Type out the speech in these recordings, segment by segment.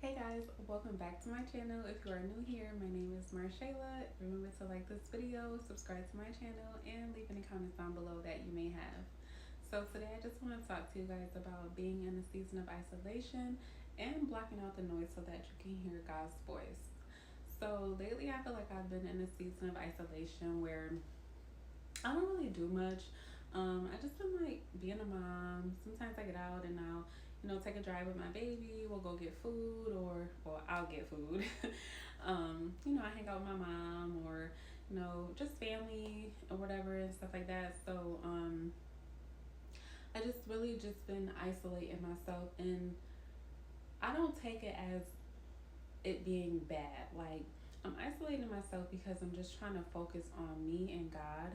Hey guys, welcome back to my channel. If you are new here, my name is Marshayla. Remember to like this video, subscribe to my channel, and leave any comments down below that you may have. So today I just want to talk to you guys about being in a season of isolation and blocking out the noise so that you can hear God's voice. So lately I feel like I've been in a season of isolation where I don't really do much. I just been like being a mom. Sometimes I get out and I'll, take a drive with my baby. We'll go get food, or well, I'll get food. I hang out with my mom, or just family or whatever and stuff like that. So I just really just been isolating myself, and I don't take it as it being bad. Like, I'm isolating myself because I'm just trying to focus on me and God,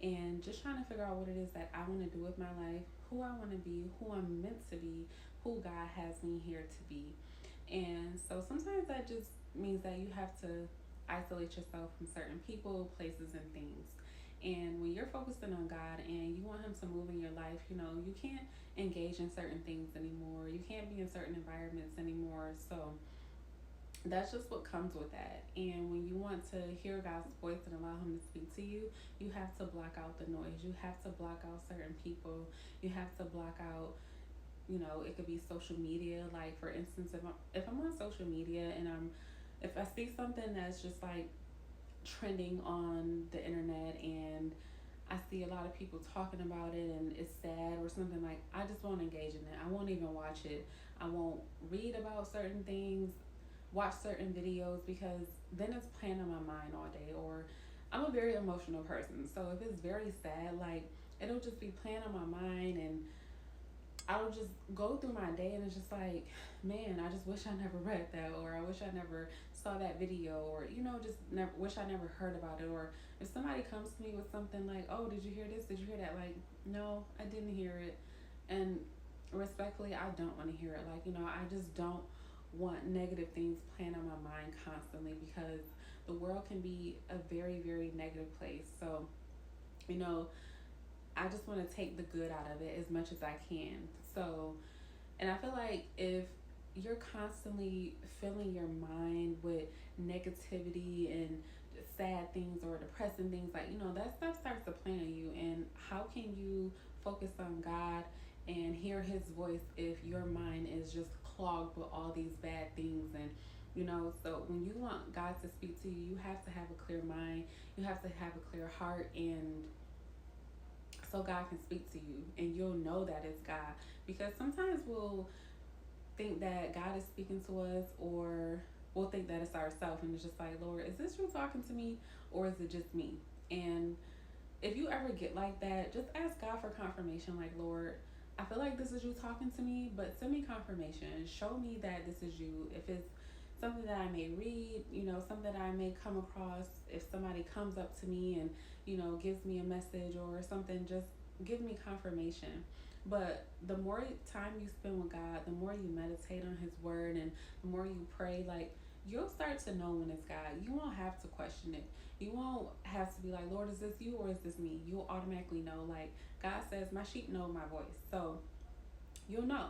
and just trying to figure out what it is that I want to do with my life, who I want to be, who I'm meant to be, who God has me here to be. And so sometimes that just means that you have to isolate yourself from certain people, places, and things. And when you're focusing on God and you want Him to move in your life, you can't engage in certain things anymore. You can't be in certain environments anymore. So that's just what comes with that. And when you want to hear God's voice and allow Him to speak to you, you have to block out the noise. You have to block out certain people. You have to block out, it could be social media. Like, for instance, if I'm on social media and if I see something that's just like trending on the internet, and I see a lot of people talking about it and it's sad or something, like, I just won't engage in it. I won't even watch it. I won't read about certain things, watch certain videos, because then it's playing on my mind all day. Or I'm a very emotional person, so if it's very sad, like, it'll just be playing on my mind, and I'll just go through my day and it's just like, man, I just wish I never read that, or I wish I never saw that video, or just never wish I never heard about it. Or if somebody comes to me with something like, oh, did you hear this? Did you hear that? Like, no, I didn't hear it. And respectfully, I don't want to hear it. Like, I just don't want negative things playing on my mind constantly, because the world can be a very, very negative place. So, you know, I just want to take the good out of it as much as I can. So, and I feel like if you're constantly filling your mind with negativity and sad things or depressing things, like, that stuff starts to play on you. And how can you focus on God and hear His voice if your mind is just clogged with all these bad things? And so when you want God to speak to you, you have to have a clear mind, you have to have a clear heart, and so God can speak to you and you'll know that it's God. Because sometimes we'll think that God is speaking to us, or we'll think that it's ourselves, and it's just like, Lord, is this you talking to me, or is it just me? And if you ever get like that, just ask God for confirmation. Like, Lord, I feel like this is you talking to me, but send me confirmation. Show me that this is you. If it's something that I may read, something that I may come across, if somebody comes up to me and, gives me a message or something, just give me confirmation. But the more time you spend with God, the more you meditate on His word, and the more you pray, like, you'll start to know when it's God. You won't have to question it. You won't have to be like, Lord, is this you or is this me? You'll automatically know. Like, God says, my sheep know my voice. So you'll know.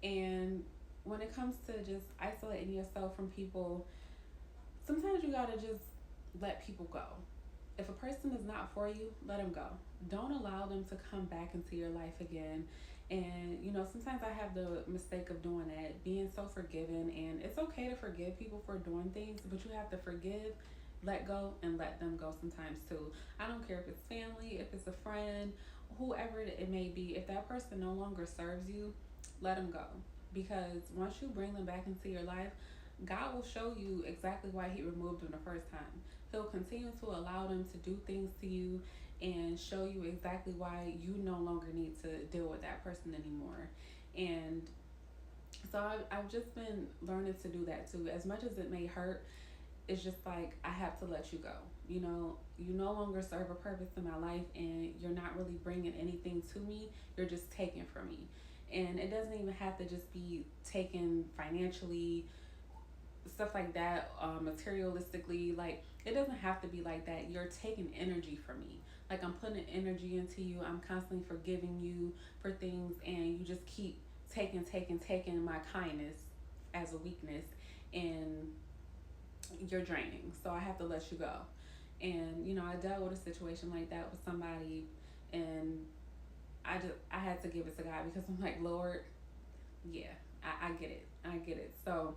And when it comes to just isolating yourself from people, sometimes you gotta just let people go. If a person is not for you, let them go. Don't allow them to come back into your life again. And sometimes I have the mistake of doing that, being so forgiving. And it's okay to forgive people for doing things, but you have to forgive, let go, and let them go sometimes too. I don't care if it's family, if it's a friend, whoever it may be. If that person no longer serves you, let them go. Because once you bring them back into your life, God will show you exactly why He removed them the first time. He'll continue to allow them to do things to you and show you exactly why you no longer need to deal with that person anymore. And so I've just been learning to do that too. As much as it may hurt, it's just like, I have to let you go. You no longer serve a purpose in my life, and you're not really bringing anything to me. You're just taking from me. And it doesn't even have to just be taken financially, stuff like that, materialistically. Like, it doesn't have to be like that. You're taking energy from me. Like, I'm putting energy into you. I'm constantly forgiving you for things, and you just keep taking my kindness as a weakness, and you're draining, so I have to let you go. And I dealt with a situation like that with somebody, and I had to give it to God, because I'm like, Lord, yeah, I get it. I get it. So,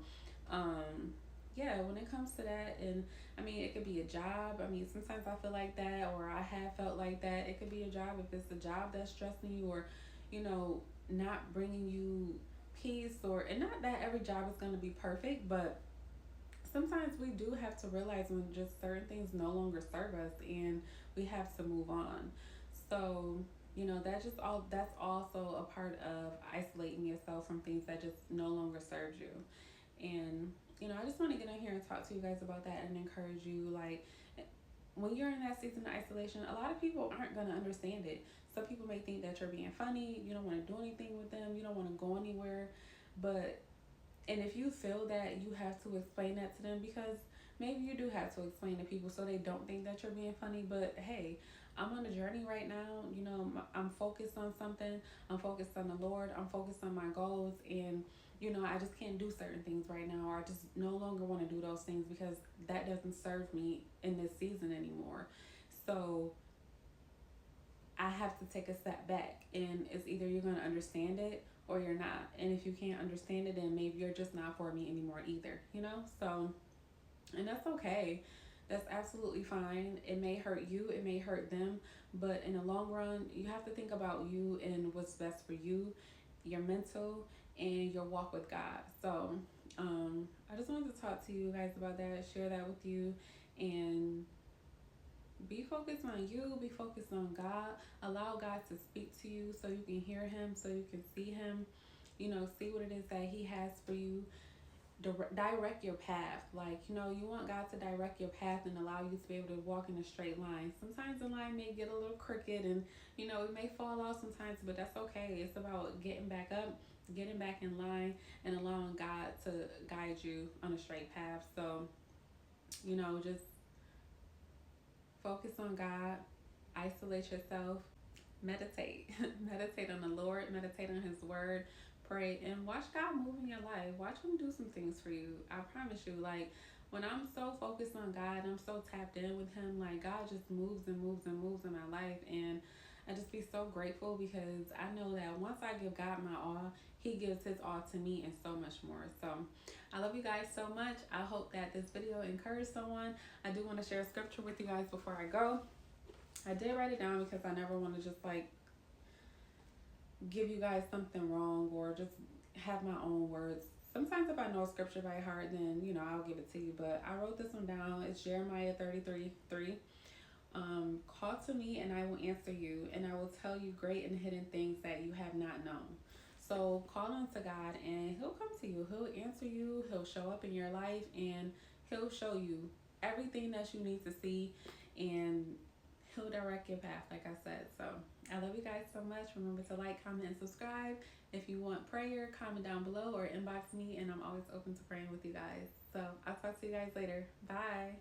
yeah, when it comes to that, and I mean, it could be a job. I mean, sometimes I feel like that, or I have felt like that. It could be a job. If it's a job that's stressing you, or, not bringing you peace, and not that every job is going to be perfect, but sometimes we do have to realize when just certain things no longer serve us, and we have to move on. So, that's also a part of isolating yourself from things that just no longer serves you. And I just want to get in here and talk to you guys about that and encourage you. Like, when you're in that season of isolation, a lot of people aren't going to understand it. Some people may think that you're being funny, you don't want to do anything with them, you don't want to go anywhere. But and if you feel that, you have to explain that to them, because maybe you do have to explain to people so they don't think that you're being funny. But hey, I'm on a journey right now. I'm focused on something. I'm focused on the Lord. I'm focused on my goals. And, I just can't do certain things right now. Or I just no longer want to do those things, because that doesn't serve me in this season anymore. So I have to take a step back, and it's either you're going to understand it or you're not. And if you can't understand it, then maybe you're just not for me anymore either. So, and that's okay. That's absolutely fine. It may hurt you, it may hurt them, but in the long run, you have to think about you and what's best for you, your mental, and your walk with God. So, I just wanted to talk to you guys about that, share that with you, and be focused on you, be focused on God. Allow God to speak to you so you can hear Him, so you can see Him, see what it is that He has for you. Direct your path. Like, you want God to direct your path and allow you to be able to walk in a straight line. Sometimes the line may get a little crooked, and, it may fall off sometimes, but that's okay. It's about getting back up, getting back in line, and allowing God to guide you on a straight path. So, just focus on God, isolate yourself, meditate. Meditate on the Lord, meditate on His Word, pray, and watch God move in your life. Watch Him do some things for you. I promise you, like, when I'm so focused on God, I'm so tapped in with Him, like, God just moves and moves and moves in my life. And I just be so grateful, because I know that once I give God my all, He gives His all to me and so much more. So I love you guys so much. I hope that this video encouraged someone. I do want to share a scripture with you guys before I go. I did write it down because I never want to just like give you guys something wrong, or just have my own words. Sometimes if I know scripture by heart, then I'll give it to you. But I wrote this one down. It's Jeremiah 33:3. Call to me and I will answer you, and I will tell you great and hidden things that you have not known. So call on to God and He'll come to you. He'll answer you. He'll show up in your life, and He'll show you everything that you need to see, and He'll direct your path, like I said. So I love you guys so much. Remember to like, comment, and subscribe. If you want prayer, comment down below or inbox me, and I'm always open to praying with you guys. So I'll talk to you guys later. Bye.